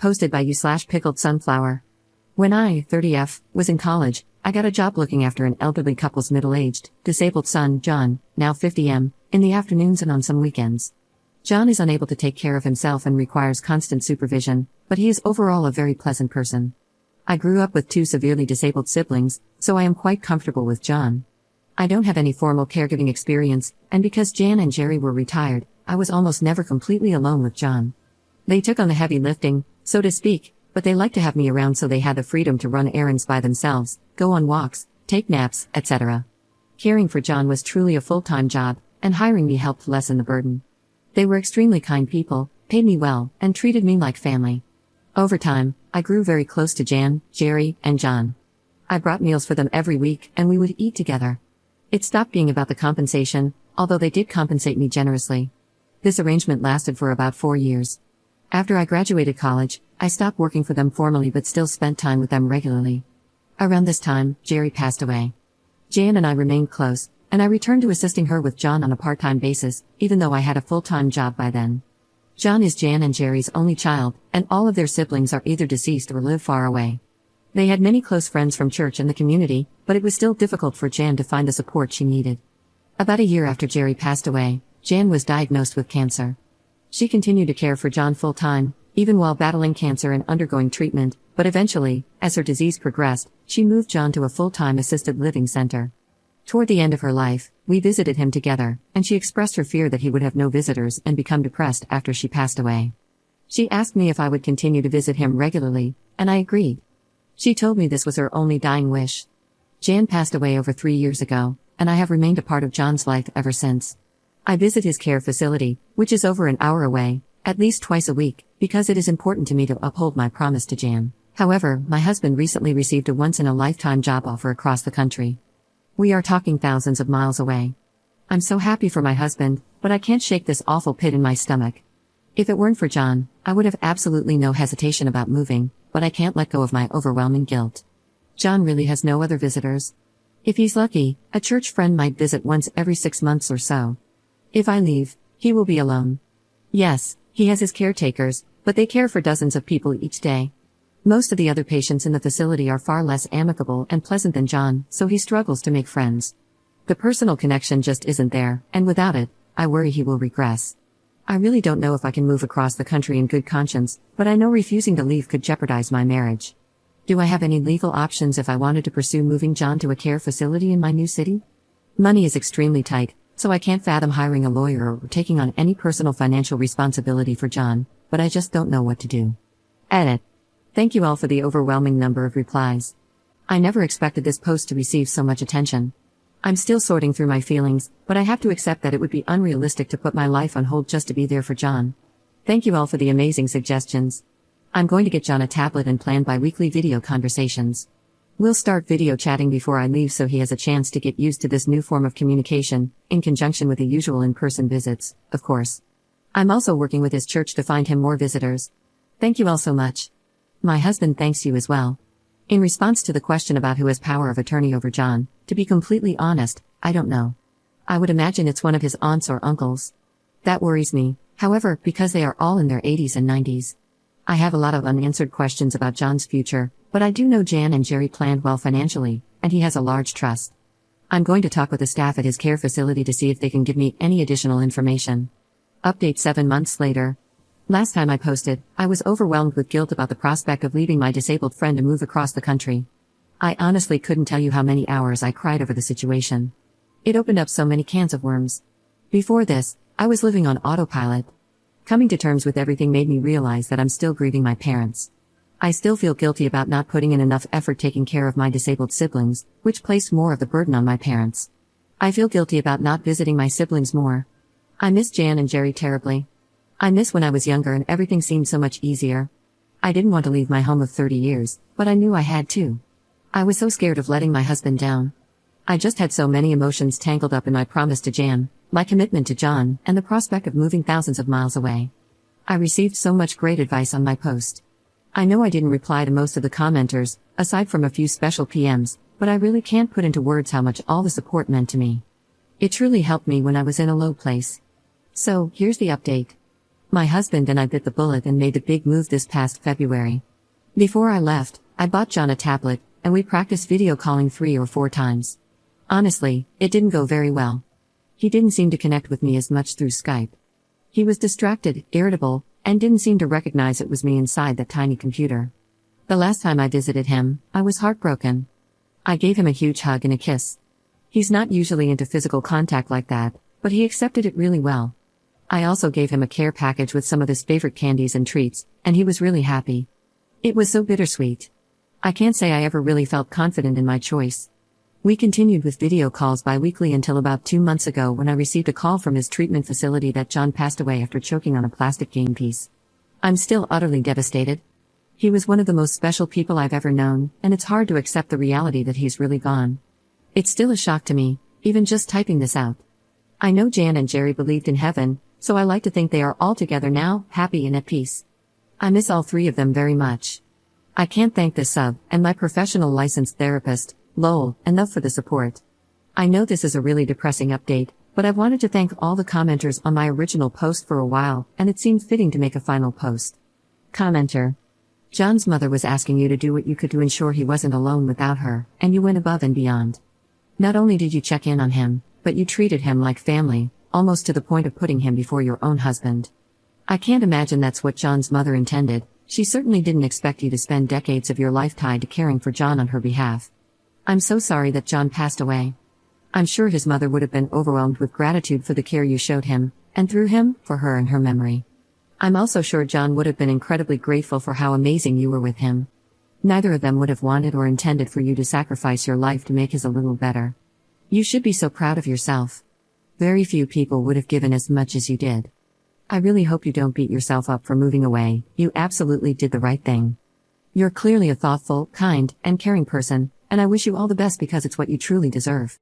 Hosted by you/pickled sunflower. When I, 30F, was in college, I got a job looking after an elderly couple's middle-aged, disabled son, John, now 50M, in the afternoons and on some weekends. John is unable to take care of himself and requires constant supervision, but he is overall a very pleasant person. I grew up with two severely disabled siblings, so I am quite comfortable with John. I don't have any formal caregiving experience, and because Jan and Jerry were retired, I was almost never completely alone with John. They took on the heavy lifting, so to speak, but they liked to have me around so they had the freedom to run errands by themselves, go on walks, take naps, etc. Caring for John was truly a full-time job, and hiring me helped lessen the burden. They were extremely kind people, paid me well, and treated me like family. Over time, I grew very close to Jan, Jerry, and John. I brought meals for them every week, and we would eat together. It stopped being about the compensation, although they did compensate me generously. This arrangement lasted for about 4 years. After I graduated college, I stopped working for them formally but still spent time with them regularly. Around this time, Jerry passed away. Jan and I remained close, and I returned to assisting her with John on a part-time basis, even though I had a full-time job by then. John is Jan and Jerry's only child, and all of their siblings are either deceased or live far away. They had many close friends from church and the community, but it was still difficult for Jan to find the support she needed. About a year after Jerry passed away, Jan was diagnosed with cancer. She continued to care for John full-time, even while battling cancer and undergoing treatment, but eventually, as her disease progressed, she moved John to a full-time assisted living center. Toward the end of her life, we visited him together, and she expressed her fear that he would have no visitors and become depressed after she passed away. She asked me if I would continue to visit him regularly, and I agreed. She told me this was her only dying wish. Jan passed away over 3 years ago, and I have remained a part of John's life ever since. I visit his care facility, which is over an hour away, at least twice a week, because it is important to me to uphold my promise to Jan. However, my husband recently received a once-in-a-lifetime job offer across the country. We are talking thousands of miles away. I'm so happy for my husband, but I can't shake this awful pit in my stomach. If it weren't for John, I would have absolutely no hesitation about moving, but I can't let go of my overwhelming guilt. John really has no other visitors. If he's lucky, a church friend might visit once every 6 months or so. If I leave, he will be alone. Yes, he has his caretakers, but they care for dozens of people each day. Most of the other patients in the facility are far less amicable and pleasant than John, so he struggles to make friends. The personal connection just isn't there, and without it, I worry he will regress. I really don't know if I can move across the country in good conscience, but I know refusing to leave could jeopardize my marriage. Do I have any legal options if I wanted to pursue moving John to a care facility in my new city? Money is extremely tight, so I can't fathom hiring a lawyer or taking on any personal financial responsibility for John, but I just don't know what to do. Edit. Thank you all for the overwhelming number of replies. I never expected this post to receive so much attention. I'm still sorting through my feelings, but I have to accept that it would be unrealistic to put my life on hold just to be there for John. Thank you all for the amazing suggestions. I'm going to get John a tablet and plan bi-weekly video conversations. We'll start video chatting before I leave so he has a chance to get used to this new form of communication, in conjunction with the usual in-person visits, of course. I'm also working with his church to find him more visitors. Thank you all so much. My husband thanks you as well. In response to the question about who has power of attorney over John, to be completely honest, I don't know. I would imagine it's one of his aunts or uncles. That worries me, however, because they are all in their 80s and 90s. I have a lot of unanswered questions about John's future, but I do know Jan and Jerry planned well financially, and he has a large trust. I'm going to talk with the staff at his care facility to see if they can give me any additional information. Update 7 months later. Last time I posted, I was overwhelmed with guilt about the prospect of leaving my disabled friend to move across the country. I honestly couldn't tell you how many hours I cried over the situation. It opened up so many cans of worms. Before this, I was living on autopilot. Coming to terms with everything made me realize that I'm still grieving my parents. I still feel guilty about not putting in enough effort taking care of my disabled siblings, which placed more of the burden on my parents. I feel guilty about not visiting my siblings more. I miss Jan and Jerry terribly. I miss when I was younger and everything seemed so much easier. I didn't want to leave my home of 30 years, but I knew I had to. I was so scared of letting my husband down. I just had so many emotions tangled up in my promise to Jan, my commitment to John, and the prospect of moving thousands of miles away. I received so much great advice on my post. I know I didn't reply to most of the commenters, aside from a few special PMs, but I really can't put into words how much all the support meant to me. It truly helped me when I was in a low place. So, here's the update. My husband and I bit the bullet and made the big move this past February. Before I left, I bought John a tablet, and we practiced video calling 3 or 4 times. Honestly, it didn't go very well. He didn't seem to connect with me as much through Skype. He was distracted, irritable, and didn't seem to recognize it was me inside that tiny computer. The last time I visited him, I was heartbroken. I gave him a huge hug and a kiss. He's not usually into physical contact like that, but he accepted it really well. I also gave him a care package with some of his favorite candies and treats, and he was really happy. It was so bittersweet. I can't say I ever really felt confident in my choice. We continued with video calls bi-weekly until about 2 months ago when I received a call from his treatment facility that John passed away after choking on a plastic game piece. I'm still utterly devastated. He was one of the most special people I've ever known, and it's hard to accept the reality that he's really gone. It's still a shock to me, even just typing this out. I know Jan and Jerry believed in heaven, so I like to think they are all together now, happy and at peace. I miss all 3 of them very much. I can't thank this sub, and my professional licensed therapist, Lowell, enough for the support. I know this is a really depressing update, but I've wanted to thank all the commenters on my original post for a while, and it seemed fitting to make a final post. Commenter. John's mother was asking you to do what you could to ensure he wasn't alone without her, and you went above and beyond. Not only did you check in on him, but you treated him like family, almost to the point of putting him before your own husband. I can't imagine that's what John's mother intended. She certainly didn't expect you to spend decades of your life tied to caring for John on her behalf. I'm so sorry that John passed away. I'm sure his mother would have been overwhelmed with gratitude for the care you showed him, and through him, for her and her memory. I'm also sure John would have been incredibly grateful for how amazing you were with him. Neither of them would have wanted or intended for you to sacrifice your life to make his a little better. You should be so proud of yourself. Very few people would have given as much as you did. I really hope you don't beat yourself up for moving away. You absolutely did the right thing. You're clearly a thoughtful, kind, and caring person, and I wish you all the best because it's what you truly deserve.